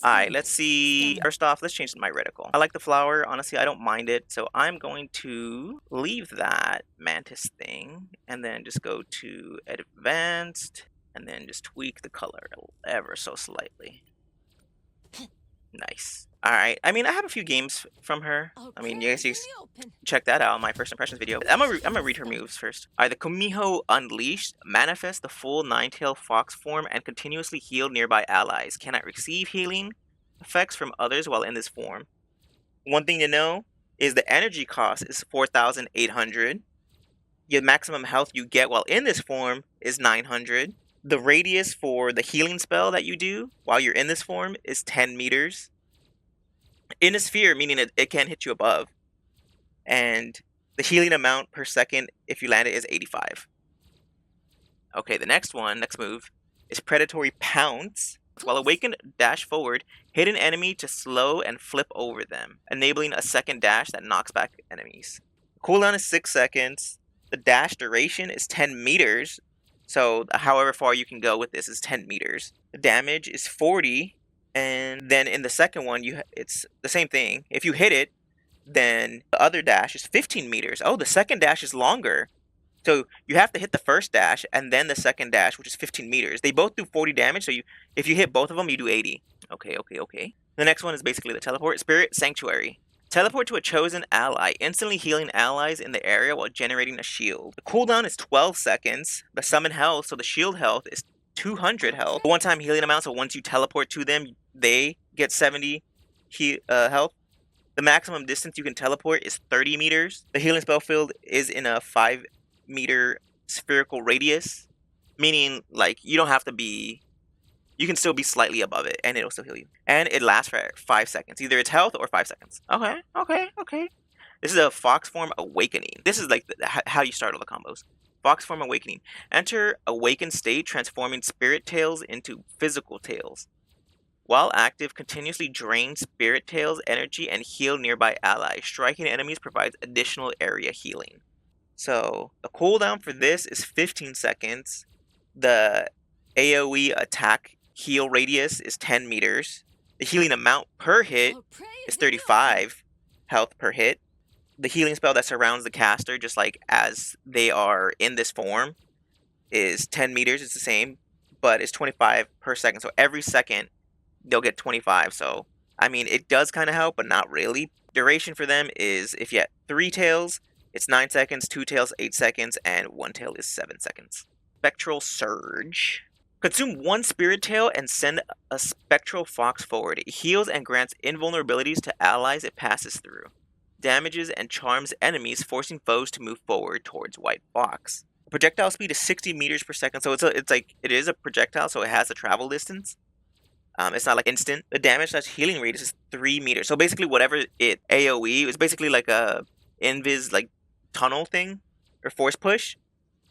Alright, let's see. First off, let's change my reticle. I like the flower. Honestly, I don't mind it. So I'm going to leave that mantis thing and then just go to advanced and then just tweak the color ever so slightly. Nice. Alright, I mean, I have a few games from her. I mean, you guys check that out, my first impressions video. I'm gonna read her moves first. Alright, the Kumiho Unleashed. Manifest the full nine-tailed fox form and continuously heal nearby allies. Cannot receive healing effects from others while in this form. One thing to know is the energy cost is 4,800. Your maximum health you get while in this form is 900. The radius for the healing spell that you do while you're in this form is 10 meters. In a sphere, meaning it can hit you above. And the healing amount per second, if you land it, is 85. Okay, the next move, is Predatory Pounce. While awakened, dash forward, hit an enemy to slow and flip over them, enabling a second dash that knocks back enemies. Cooldown is 6 seconds. The dash duration is 10 meters. So however far you can go with this is 10 meters. The damage is 40. And then in the second one, it's the same thing. If you hit it, then the other dash is 15 meters. Oh, the second dash is longer. So you have to hit the first dash and then the second dash, which is 15 meters. They both do 40 damage, so if you hit both of them, you do 80. Okay. The next one is basically the teleport. Spirit Sanctuary. Teleport to a chosen ally, instantly healing allies in the area while generating a shield. The cooldown is 12 seconds. The summon health, so the shield health is 200 health. The one-time healing amount, so once you teleport to them, they get 70 health. The maximum distance you can teleport is 30 meters. The healing spell field is in a 5-meter spherical radius, meaning like you don't have to be, you can still be slightly above it and it'll still heal you. And it lasts for 5 seconds. Either it's health or 5 seconds. Okay. This is a Fox Form Awakening. This is like how you start all the combos. Fox Form Awakening. Enter awakened state, transforming spirit tails into physical tails. While active, continuously drain Spirit Tail's energy and heal nearby allies. Striking enemies provides additional area healing. So, the cooldown for this is 15 seconds. The AoE attack heal radius is 10 meters. The healing amount per hit is 35 health per hit. The healing spell that surrounds the caster, just like as they are in this form, is 10 meters. It's the same, but it's 25 per second. So every second, they'll get 25. So, I mean, it does kind of help, but not really. Duration for them is, if you have 3 tails, it's 9 seconds, 2 tails, 8 seconds, and 1 tail is 7 seconds. Spectral Surge. Consume 1 spirit tail and send a spectral fox forward. It heals and grants invulnerabilities to allies it passes through. Damages and charms enemies, forcing foes to move forward towards white fox. Projectile speed is 60 meters per second, so it is a projectile, so it has a travel distance. It's not like instant. The damage / healing radius is 3 meters. So basically, whatever it AoE is basically like a invis like tunnel thing or force push.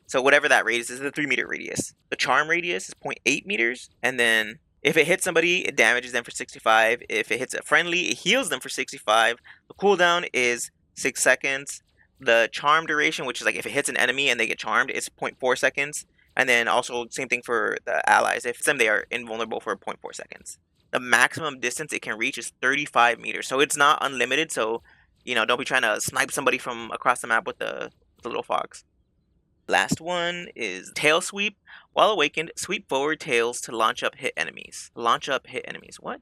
So whatever that radius is, the 3-meter radius. The charm radius is 0.8 meters, and then if it hits somebody, it damages them for 65. If it hits a friendly, it heals them for 65. The cooldown is 6 seconds. The charm duration, which is like if it hits an enemy and they get charmed, it's 0.4 seconds. And then also, same thing for the allies. If they are invulnerable for 0.4 seconds. The maximum distance it can reach is 35 meters. So it's not unlimited. So, don't be trying to snipe somebody from across the map with the little fox. Last one is Tail Sweep. While awakened, sweep forward tails to launch up hit enemies. What?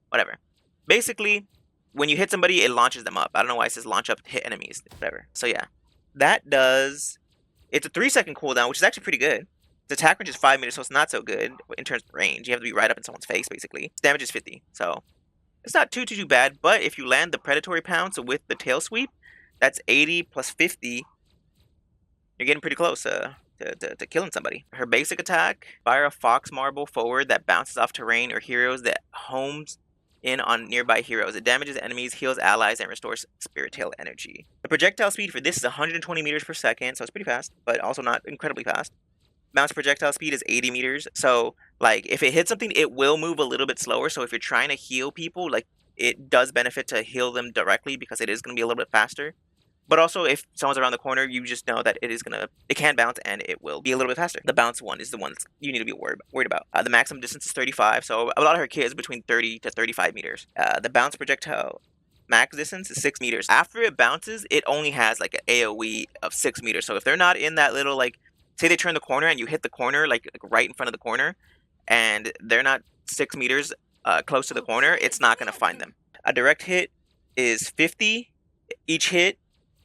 Whatever. Basically, when you hit somebody, it launches them up. I don't know why it says launch up hit enemies. Whatever. So yeah. That does... It's a 3-second cooldown, which is actually pretty good. The attack range is 5 meters, so it's not so good in terms of range. You have to be right up in someone's face, basically. Its damage is 50, so it's not too bad. But if you land the Predatory Pounce with the Tail Sweep, that's 80 plus 50. You're getting pretty close to killing somebody. Her basic attack, fire a Fox Marble forward that bounces off terrain or heroes that homes in on nearby heroes. It damages enemies, heals allies, and restores Spirit Tail energy. The projectile speed for this is 120 meters per second, so it's pretty fast, but also not incredibly fast. Bounce projectile speed is 80 meters, so like if it hits something, it will move a little bit slower. So if you're trying to heal people, like it does benefit to heal them directly because it is going to be a little bit faster. But also, if someone's around the corner, you just know that it can bounce and it will be a little bit faster. The bounce one is the one you need to be worried about. The maximum distance is 35, so a lot of her kit is between 30 to 35 meters. The bounce projectile max distance is 6 meters. After it bounces, it only has like an AoE of 6 meters. So if they're not in that little, like, say they turn the corner and you hit the corner, like right in front of the corner, and they're not 6 meters close to the corner, it's not going to find them. A direct hit is 50 each hit.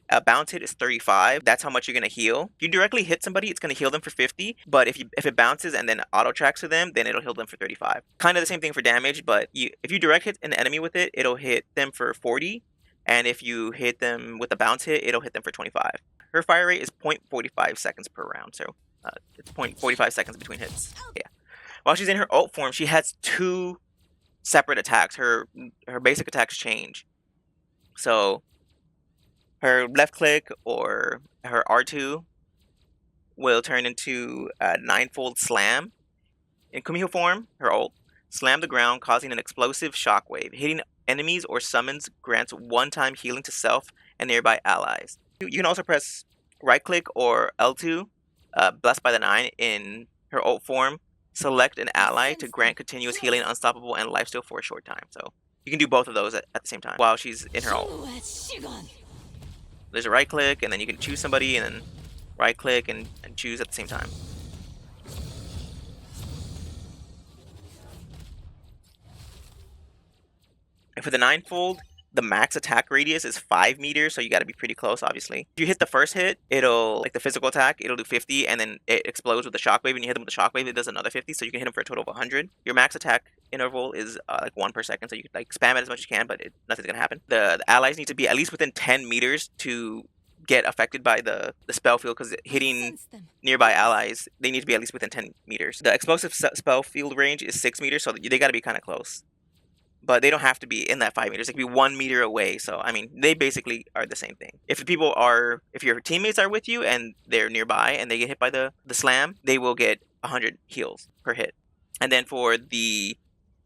A bounce hit is 35. That's how much you're going to heal. If you directly hit somebody, it's going to heal them for 50. But if it bounces and then auto tracks to them, then it'll heal them for 35. Kind of the same thing for damage, but if you direct hit an enemy with it, it'll hit them for 40. And if you hit them with a bounce hit, it'll hit them for 25. Her fire rate is 0.45 seconds per round. So it's 0.45 seconds between hits. Yeah. While she's in her ult form, she has 2 separate attacks. Her basic attacks change. So her left click or her R2 will turn into a 9-fold slam. In Kumiho form, her ult, slam the ground, causing an explosive shockwave. Hitting enemies or summons grants 1-time healing to self and nearby allies. You can also press right click or L2, blessed by the 9, in her ult form. Select an ally to grant continuous healing, unstoppable, and lifesteal for a short time. So you can do both of those at the same time while she's in her ult. There's a right click, and then you can choose somebody, and then right click and choose at the same time. And for the 9-fold, the max attack radius is 5 meters, so you got to be pretty close, obviously. If you hit the first hit, it'll, like the physical attack, it'll do 50, and then it explodes with the shockwave, and you hit them with the shockwave, it does another 50, so you can hit them for a total of 100. Your max attack interval is like 1 per second, so you can like spam it as much as you can, but nothing's gonna happen. The allies need to be at least within 10 meters to get affected by the spell field, because hitting nearby allies, they need to be at least within 10 meters. The explosive spell field range is 6 meters, so they got to be kind of close. But they don't have to be in that 5 meters. They can be 1 meter away. So, I mean, they basically are the same thing. If your teammates are with you and they're nearby and they get hit by the slam, they will get 100 heals per hit. And then for the,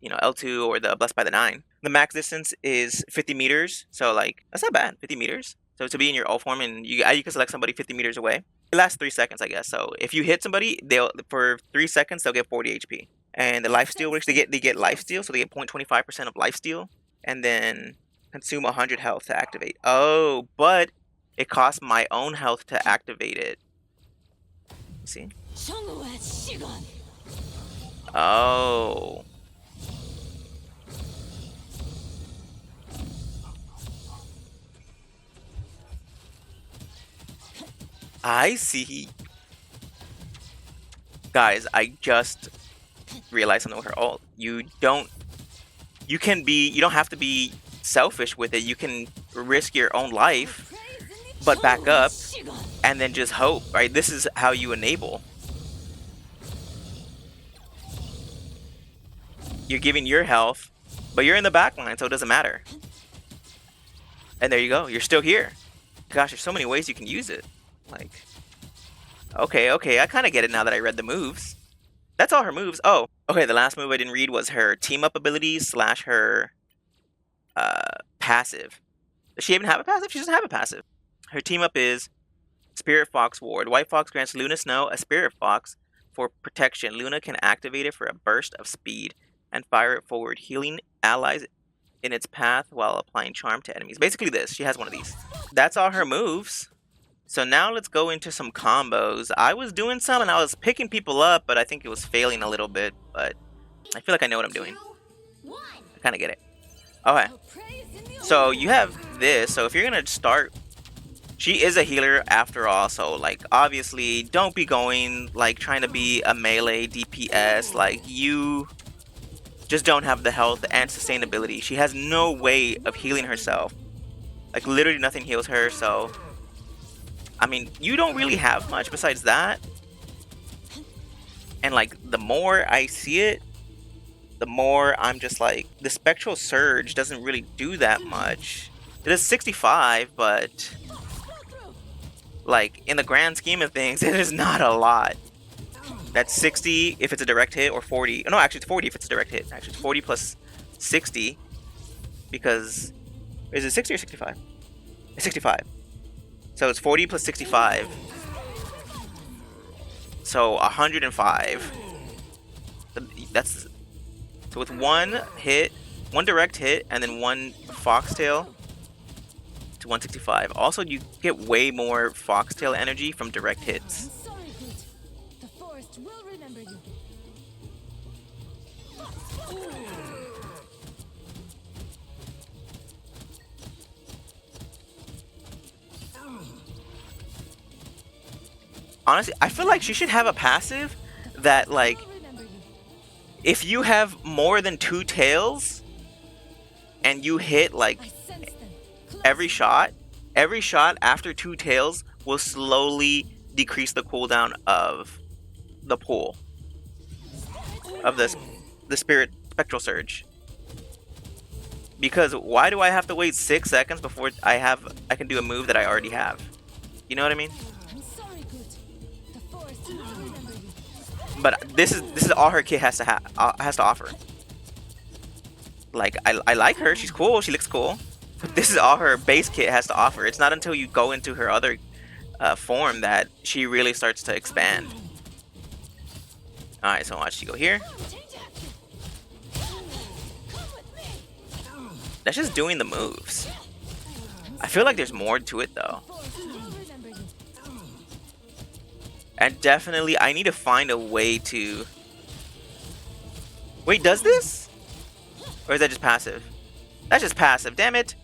L2 or the Blessed by the 9, the max distance is 50 meters. So, like, that's not bad, 50 meters. So to be in your ult form, and you can select somebody 50 meters away. It lasts 3 seconds, I guess. So if you hit somebody, for 3 seconds, they'll get 40 HP. And the lifesteal, which they get lifesteal, so they get 0.25% of lifesteal, and then consume 100 health to activate. Oh, but it costs my own health to activate it. See? Oh. I see. Guys, I just realize something with her ult. You don't have to be selfish with it. You can risk your own life, but back up and then just hope, right? This is how you enable. You're giving your health, but you're in the back line, so it doesn't matter. And there you go. You're still here. Gosh, there's so many ways you can use it. Like, okay, I kind of get it now that I read the moves. That's all her moves. Oh, okay, the last move I didn't read was her team-up abilities / her passive. Does she even have a passive? She doesn't have a passive. Her team-up is Spirit Fox Ward. White Fox grants Luna Snow a Spirit Fox for protection. Luna can activate it for a burst of speed and fire it forward, healing allies in its path while applying charm to enemies. Basically this. She has one of these. That's all her moves. So now let's go into some combos. I was doing some and I was picking people up, but I think it was failing a little bit. But I feel like I know what I'm doing. I kind of get it. Okay. So you have this. So if you're going to start... She is a healer after all. So, like, obviously, don't be going, like, trying to be a melee DPS. Like, you just don't have the health and sustainability. She has no way of healing herself. Like, literally nothing heals her, so... I mean, you don't really have much besides that. And, like, the more I see it, the more I'm just like, the Spectral Surge doesn't really do that much. It does 65, but, like, in the grand scheme of things, it is not a lot. That's 60 if it's a direct hit, or 40. No, actually, it's 40 if it's a direct hit. Actually, it's 40 plus 60, because, is it 60 or 65? It's 65. So it's 40 plus 65. So 105. That's so with one hit, one direct hit, and then one foxtail to 165. Also, you get way more foxtail energy from direct hits. Honestly, I feel like she should have a passive that, like, if you have more than 2 tails and you hit like every shot after 2 tails will slowly decrease the cooldown of the pull of the spirit spectral surge. Because why do I have to wait 6 seconds before I can do a move that I already have? You know what I mean? But this is all her kit has to offer. Like, I like her, she's cool, she looks cool. But this is all her base kit has to offer. It's not until you go into her other form that she really starts to expand. Alright, so watch, she go here. That's just doing the moves. I feel like there's more to it though. And definitely, I need to find a way to... Wait, does this? Or is that just passive? That's just passive, damn it!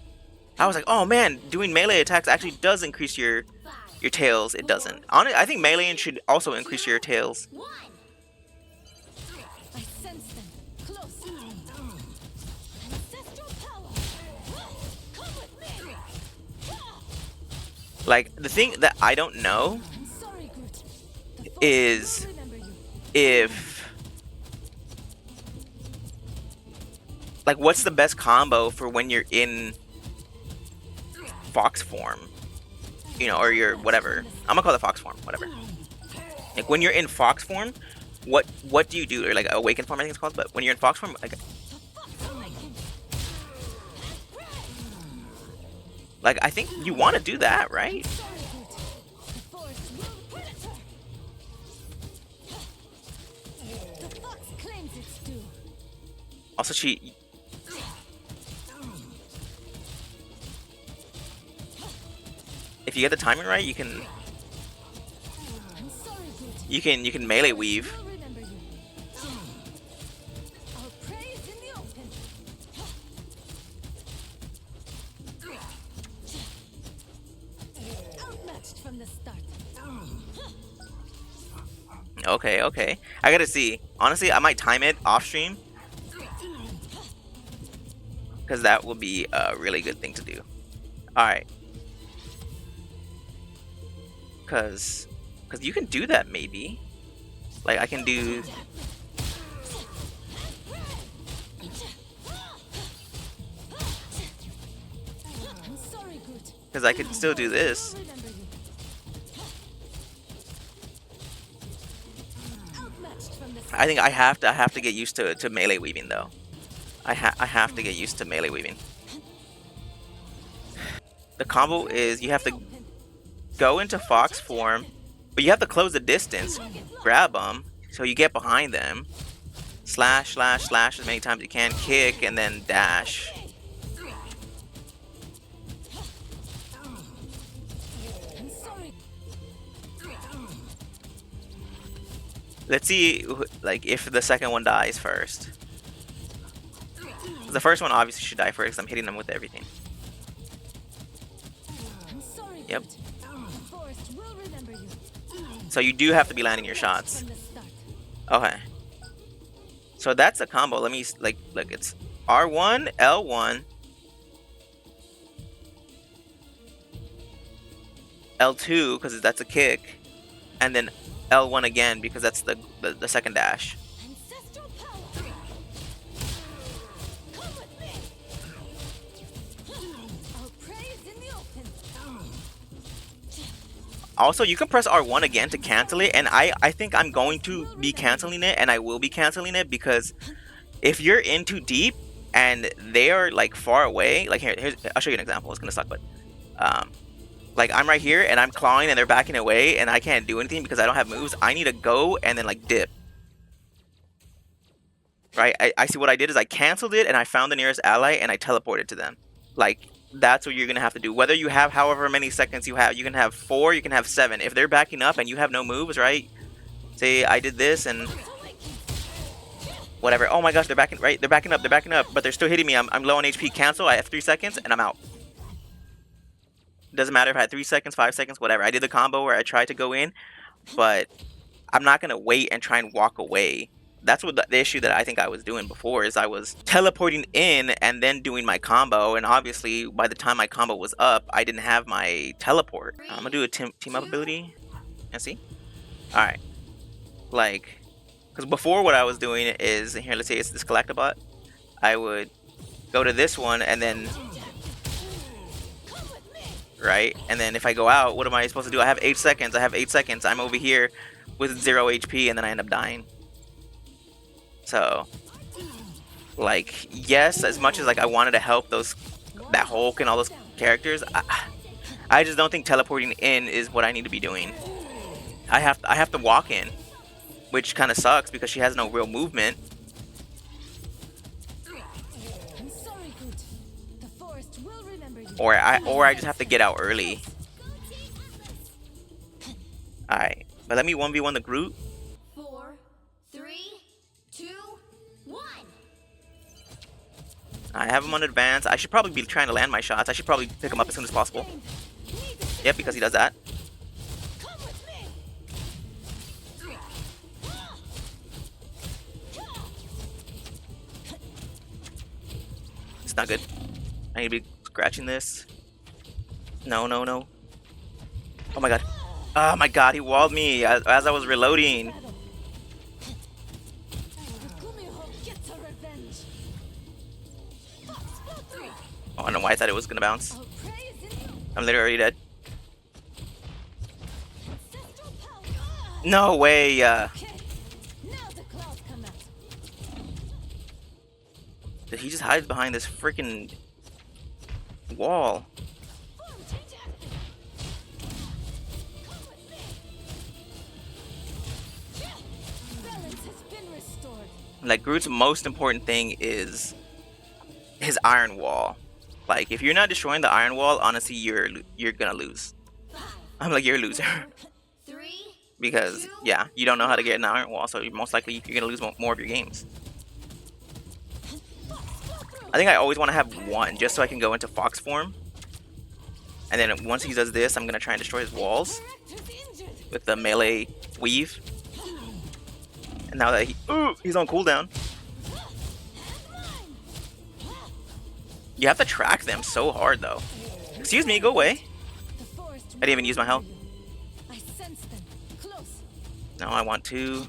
I was like, oh man, doing melee attacks actually does increase your tails. It doesn't. I think melee should also increase your tails. Like, the thing that I don't know is if, like, what's the best combo for when you're in fox form, you know, or your whatever. I'm gonna call it fox form, whatever. Like, when you're in fox form, what do you do? Or like awaken form, I think it's called. But when you're in fox form, like I think you want to do that, right? Also, if you get the timing right, you can melee weave. Okay, okay. I gotta see. Honestly, I might time it off stream, because that will be a really good thing to do. Alright. Because you can do that, maybe. Like, I can do... Because I could still do this. I think I have to get used to melee weaving, though. I have to get used to melee weaving. The combo is you have to go into fox form, but you have to close the distance, grab them, so you get behind them, slash, slash, slash as many times as you can, kick, and then dash. Let's see, like, if the second one dies first. The first one obviously should die first. I'm hitting them with everything. Yep. So you do have to be landing your shots. Okay. So that's a combo. Let me, like, look, it's R1, L1, L2, because that's a kick, and then L1 again, because that's the second dash. Also, you can press R1 again to cancel it, and I think I'm going to be canceling it, and I will be canceling it, because if you're in too deep and they are like far away, like here's I'll show you an example. It's gonna suck, but Like, I'm right here, and I'm clawing, and they're backing away, and I can't do anything because I don't have moves. I need to go and then, like, dip. Right? I see what I did is I canceled it, and I found the nearest ally, and I teleported to them. Like, that's what you're going to have to do. Whether you have however many seconds you have. You can have 4, you can have 7. If they're backing up and you have no moves, right? Say, I did this, and whatever. Oh my gosh, they're backing, right? They're backing up, but they're still hitting me. I'm low on HP. Cancel. I have 3 seconds, and I'm out. Doesn't matter if I had 3 seconds, 5 seconds, whatever. I did the combo where I tried to go in, but I'm not going to wait and try and walk away. That's what the issue that I think I was doing before is I was teleporting in and then doing my combo, and obviously by the time my combo was up, I didn't have my teleport. I'm going to do a team up ability and see. Alright. Like, because before what I was doing is, here, let's say it's this Galactobot. I would go to this one and then, right? And then if I go out, what am I supposed to do? I have 8 seconds. I'm over here with 0 HP and then I end up dying. So, like, yes, as much as like I wanted to help that Hulk and all those characters, I just don't think teleporting in is what I need to be doing. I have to walk in, which kind of sucks because she has no real movement. Or I just have to get out early. Alright, but let me 1v1 the Groot. 4, 3, 2, 1. I have him on advance. I should probably be trying to land my shots. I should probably pick him up as soon as possible. Yep, because he does that. It's not good. I need to be scratching this. No, no, no. Oh my god. Oh my god, he walled me as I was reloading. Oh, I don't know why I thought it was gonna bounce. I'm literally dead. No way. Did he just hide behind this freaking wall? Like, Groot's most important thing is his iron wall. Like, if you're not destroying the iron wall, honestly, you're gonna lose. I'm like, you're a loser. Because, yeah, you don't know how to get an iron wall, so most likely you're gonna lose more of your games. I think I always want to have one, just so I can go into Fox form. And then once he does this, I'm gonna try and destroy his walls with the melee weave. And now that he's on cooldown. You have to track them so hard, though. Excuse me, go away. I didn't even use my health. No, I want to.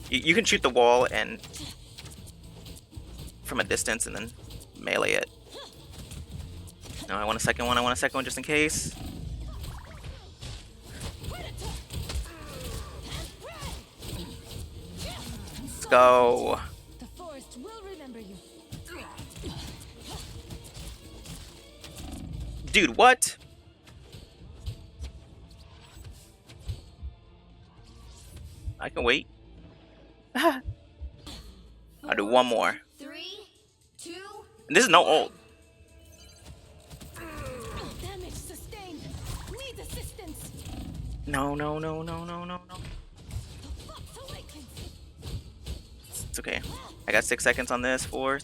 You can shoot the wall and from a distance and then melee it. No, I want a second one. I want a second one just in case. Let's go. Dude, what? I can wait. I'll do one more. 3, 2. And this is no ult. Damage sustained. Need assistance. No, no, no, no, no, no, no. It's okay. I got 6 seconds on this. 4.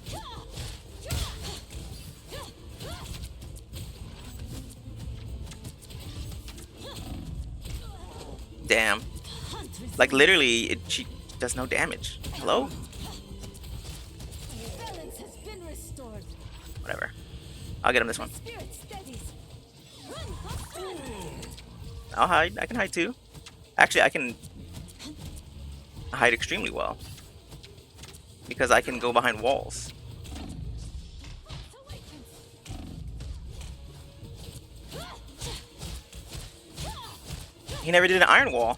Damn. Like, literally, she does no damage. Hello? Whatever. I'll get him this one. I'll hide. I can hide too. Actually, I can hide extremely well. Because I can go behind walls. He never did an iron wall.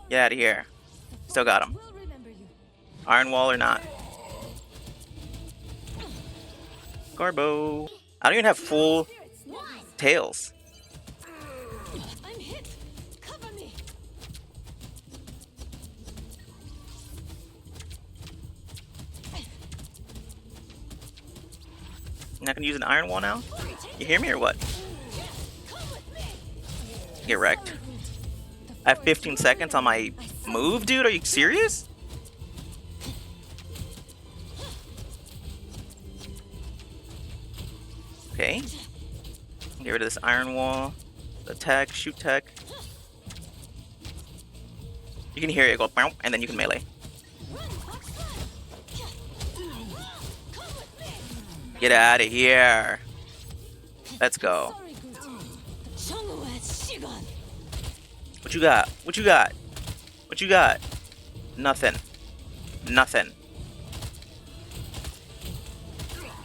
Get out of here. Still got him. Iron wall or not. Garbo. I don't even have full What? tails. I'm hit. Cover me. I'm not gonna use an iron wall now? You hear me or what? Come with me. Get wrecked. Sorry, Groot. I have 15 seconds on my move, dude? Are you serious? Okay. Get rid of this iron wall. The tech, shoot tech. You can hear it go bounce, and then you can melee. Run, Fox, run. Come with me. Get out of here. Let's go. Sorry, Groot. Changwes Shigan. What you got? What you got? What you got? Nothing. Nothing.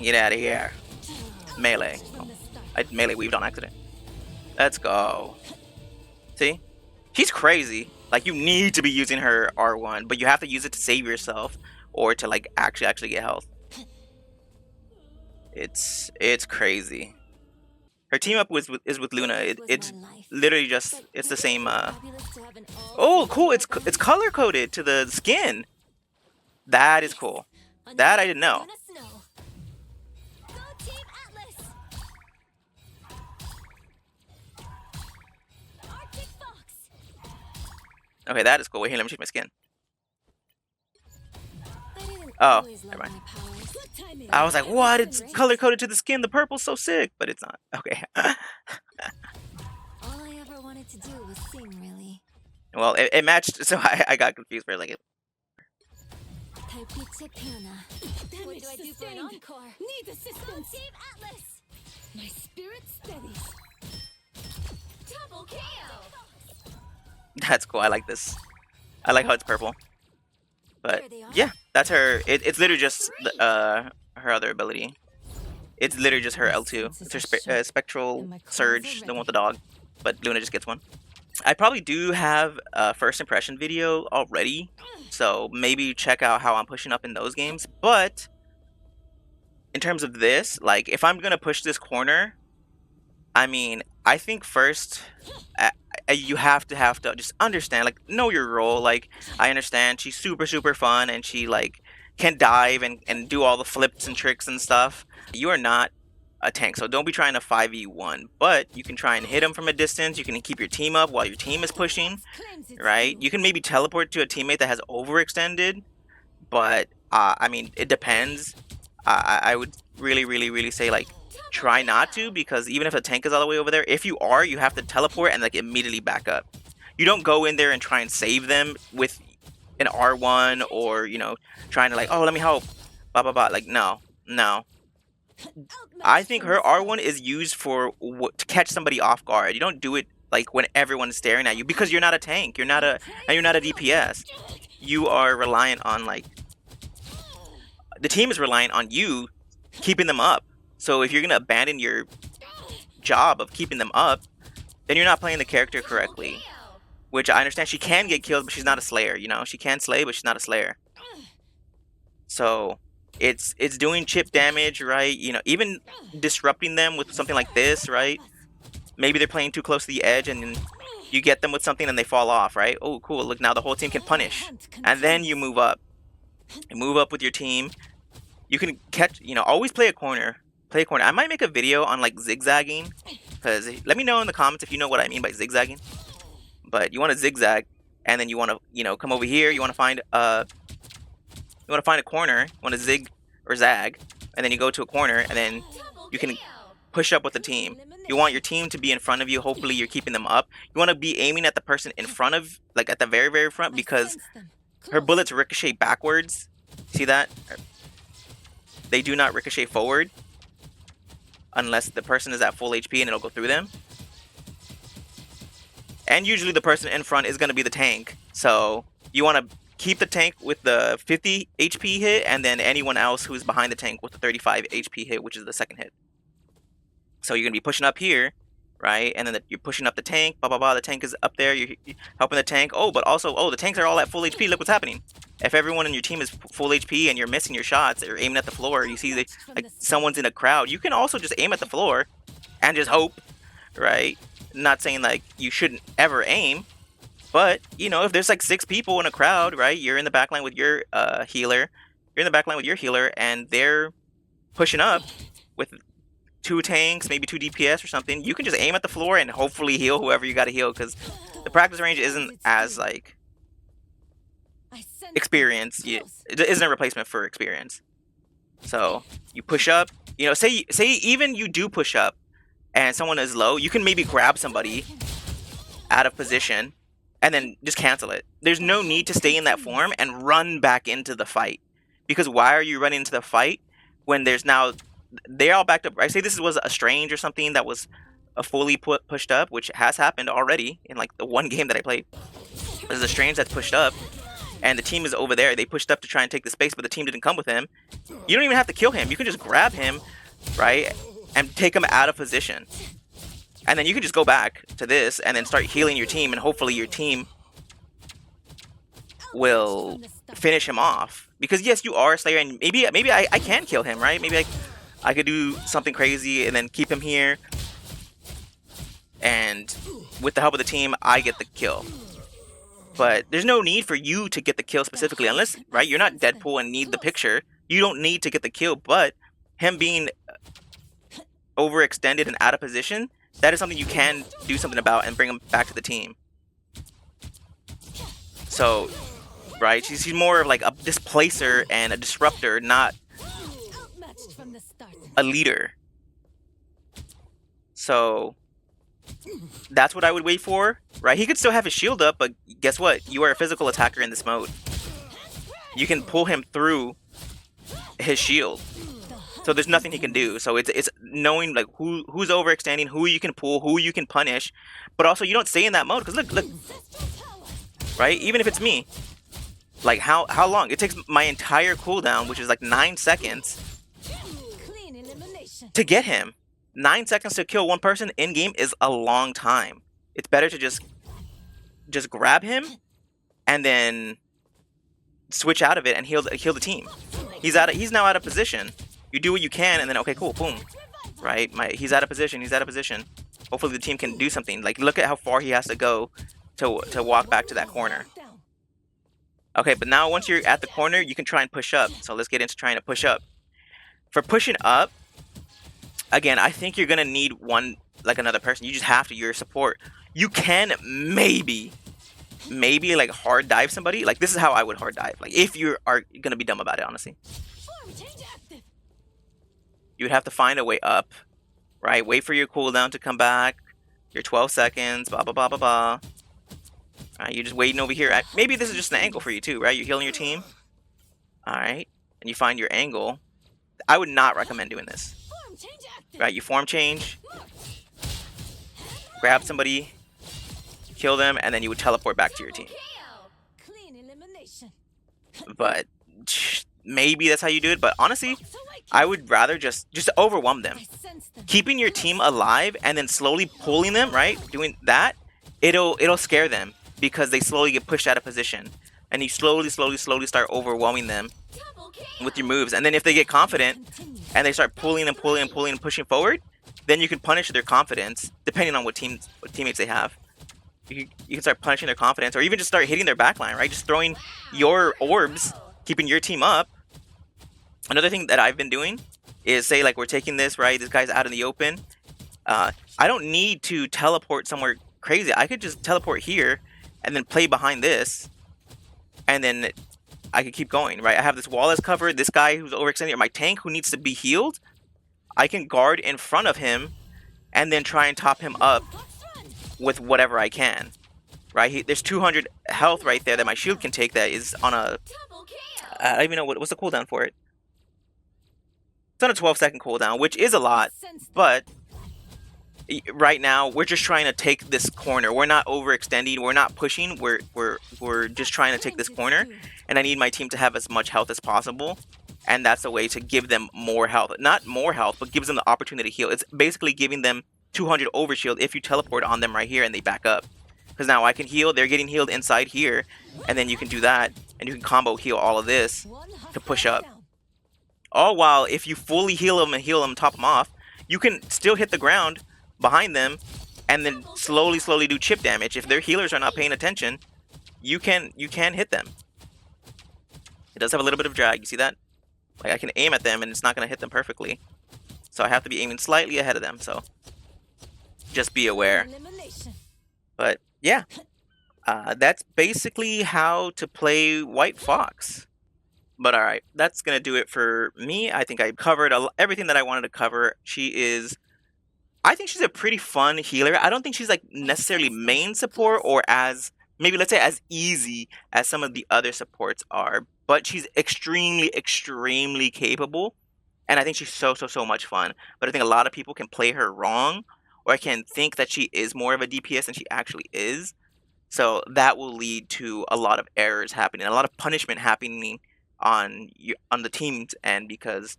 Get out of here. Melee. From the start. I melee weaved on accident. Let's go. See? She's crazy. Like, you need to be using her R1, but you have to use it to save yourself or to like actually get health. It's crazy. Her team up is with Luna. It's literally just it's the same. Oh, cool! It's color coded to the skin. That is cool. That I didn't know. Go Team Atlas. Arctic Fox. Okay, that is cool. Wait here, let me check my skin. I didn't Oh, always love never mind. my powers. Good timing. I was like, what? It's color coded to the skin. The purple's so sick, but it's not. Okay. All I ever wanted to do was sing, really. Well, it matched, so I got confused for like. 달빛의 피어나. What do I do for an encore? Need assistance. Team Atlas. My spirit steadies. Double KO. That's cool. I like this. I like how it's purple. But yeah, that's her. It's literally just her other ability. It's literally just her L2. It's her spectral surge, the one with the dog. But Luna just gets one. I probably do have a first impression video already, so maybe check out how I'm pushing up in those games. But in terms of this, like if I'm gonna push this corner, I mean, I think first you have to just understand, like, know your role. Like, I understand she's super fun and she like can dive and do all the flips and tricks and stuff. You are not a tank, so don't be trying to 5v1, but you can try and hit them from a distance. You can keep your team up while your team is pushing, right? You can maybe teleport to a teammate that has overextended, but I mean, it depends. I would really say, like, try not to, because even if a tank is all the way over there, if you are, you have to teleport and like immediately back up. You don't go in there and try and save them with an R1 or, you know, trying to like, oh, let me help, blah blah blah. Like, no. I think her R1 is used for to catch somebody off guard. You don't do it like when everyone's staring at you, because you're not a tank. You're not a DPS. You are reliant on, like, the team is reliant on you keeping them up. So if you're gonna abandon your job of keeping them up, then you're not playing the character correctly. Which I understand, she can get killed, but she's not a slayer. You know, she can slay, but she's not a slayer. So it's doing chip damage, right? You know, even disrupting them with something like this, right? Maybe they're playing too close to the edge and you get them with something and they fall off, right? Oh, cool. Look, now the whole team can punish. And then you move up. You move up with your team. You can catch, you know, always play a corner. Play a corner. I might make a video on like zigzagging, because let me know in the comments if you know what I mean by zigzagging. But you want to zigzag, and then you want to, you know, come over here. You want to find a corner. You want to zig or zag, and then you go to a corner, and then you can push up with the team. You want your team to be in front of you. Hopefully you're keeping them up. You want to be aiming at the person in front of, like at the very front, because her bullets ricochet backwards. See that? They do not ricochet forward unless the person is at full HP and it'll go through them. And usually the person in front is going to be the tank. So you want to keep the tank with the 50 HP hit, and then anyone else who's behind the tank with the 35 HP hit, which is the second hit. So you're going to be pushing up here, right? And then you're pushing up the tank, blah blah blah. The tank is up there. You're helping the tank. Oh, but also, oh, the tanks are all at full HP. Look what's happening. If everyone in your team is full HP and you're missing your shots, or aiming at the floor, you see like someone's in a crowd. You can also just aim at the floor and just hope, right? Not saying like you shouldn't ever aim, but you know, if there's like 6 people in a crowd, right? You're in the backline with your healer. You're in the backline with your healer, and they're pushing up with 2 tanks, maybe 2 DPS or something. You can just aim at the floor and hopefully heal whoever you gotta heal, because the practice range isn't as like experience. It isn't a replacement for experience. So you push up. You know, say even you do push up and someone is low, you can maybe grab somebody out of position and then just cancel it. There's no need to stay in that form and run back into the fight, because why are you running into the fight when there's now they're all backed up? I say this was a strange or something that was a fully pushed up, which has happened already in like the one game that I played. There's a strange that's pushed up, and the team is over there. They pushed up to try and take the space, but the team didn't come with him. You don't even have to kill him. You can just grab him, right, and take him out of position. And then you can just go back to this and then start healing your team, and hopefully your team will finish him off. Because yes, you are a Slayer, and maybe I can kill him, right? Maybe I could do something crazy and then keep him here, and with the help of the team, I get the kill. But there's no need for you to get the kill specifically, unless, right, you're not Deadpool and need the picture. You don't need to get the kill, but him being overextended and out of position, that is something you can do something about and bring him back to the team. So, right, she's more of like a displacer and a disruptor, not a leader. So that's what I would wait for, right? He could still have his shield up, but guess what? You are a physical attacker in this mode. You can pull him through his shield, so there's nothing he can do. So it's knowing like who's overextending, who you can pull, who you can punish, but also you don't stay in that mode, because look, right? Even if it's me, like how long it takes my entire cooldown, which is like 9 seconds, to get him. 9 seconds to kill one person in game is a long time. It's better to just grab him and then switch out of it and heal the team. He's now out of position. You do what you can, and then okay, cool, boom, right? He's out of position. He's out of position. Hopefully the team can do something. Like look at how far he has to go to walk back to that corner. Okay, but now once you're at the corner, you can try and push up. So let's get into trying to push up. For pushing up, again, I think you're gonna need another person. You just have to. Your support. You can maybe like hard dive somebody. Like this is how I would hard dive. Like if you are gonna be dumb about it, honestly, you would have to find a way up, right? Wait for your cooldown to come back. Your 12 seconds. Blah blah blah blah blah. Right, you're just waiting over here. Maybe this is just an angle for you too, right? You're healing your team. All right, and you find your angle. I would not recommend doing this. Right, you form change, grab somebody, kill them, and then you would teleport back to your team. But maybe that's how you do it. But honestly, I would rather just overwhelm them. Keeping your team alive and then slowly pulling them, right? Doing that, it'll scare them, because they slowly get pushed out of position, and you slowly start overwhelming them with your moves. And then if they get confident and they start pulling and pushing forward, then you can punish their confidence depending on what teammates they have. You can start punishing their confidence, or even just start hitting their backline, right? Just throwing your orbs, keeping your team up. Another thing that I've been doing is, say like we're taking this, right? This guy's out in the open. I don't need to teleport somewhere crazy. I could just teleport here and then play behind this, and then I could keep going, right? I have this wall that's covered. This guy who's overextended, or my tank who needs to be healed, I can guard in front of him and then try and top him up with whatever I can, right? There's 200 health right there that my shield can take. That is on a I don't even know what's the cooldown for it. It's on a 12-second cooldown, which is a lot, but right now we're just trying to take this corner. We're not overextending. We're not pushing. We're just trying to take this corner, and I need my team to have as much health as possible, and that's a way to give them more health. Not more health, but gives them the opportunity to heal. It's basically giving them 200 overshield if you teleport on them right here and they back up. Because now I can heal, they're getting healed inside here, and then you can do that, and you can combo heal all of this to push up. All while, if you fully heal them and heal them, top them off, you can still hit the ground behind them, and then slowly do chip damage. If their healers are not paying attention, you can hit them. It does have a little bit of drag, you see that? Like, I can aim at them and it's not going to hit them perfectly. So I have to be aiming slightly ahead of them, so just be aware. But yeah, that's basically how to play White Fox. But alright, that's going to do it for me. I think I covered everything that I wanted to cover. I think she's a pretty fun healer. I don't think she's like necessarily main support or as, maybe let's say as easy as some of the other supports are. But she's extremely capable. And I think she's so much fun. But I think a lot of people can play her wrong, or can think that she is more of a DPS than she actually is. So that will lead to a lot of errors happening, a lot of punishment happening on the team's end, because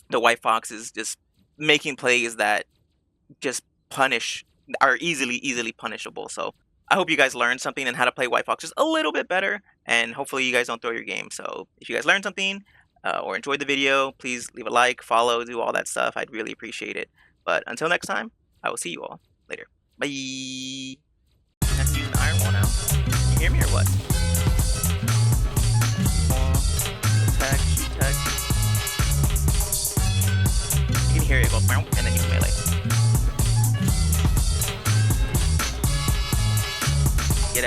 the White Fox is just making plays that just are easily punishable. So I hope you guys learned something and how to play White Fox just a little bit better, and hopefully you guys don't throw your game. So if you guys learned something or enjoyed the video, please leave a like, follow, do all that stuff. I'd really appreciate it. But until next time, I will see you all later. Bye. I have to use an iron wall now. Can you hear me or what? Attack, shoot, attack. You can hear it go, and then you can melee.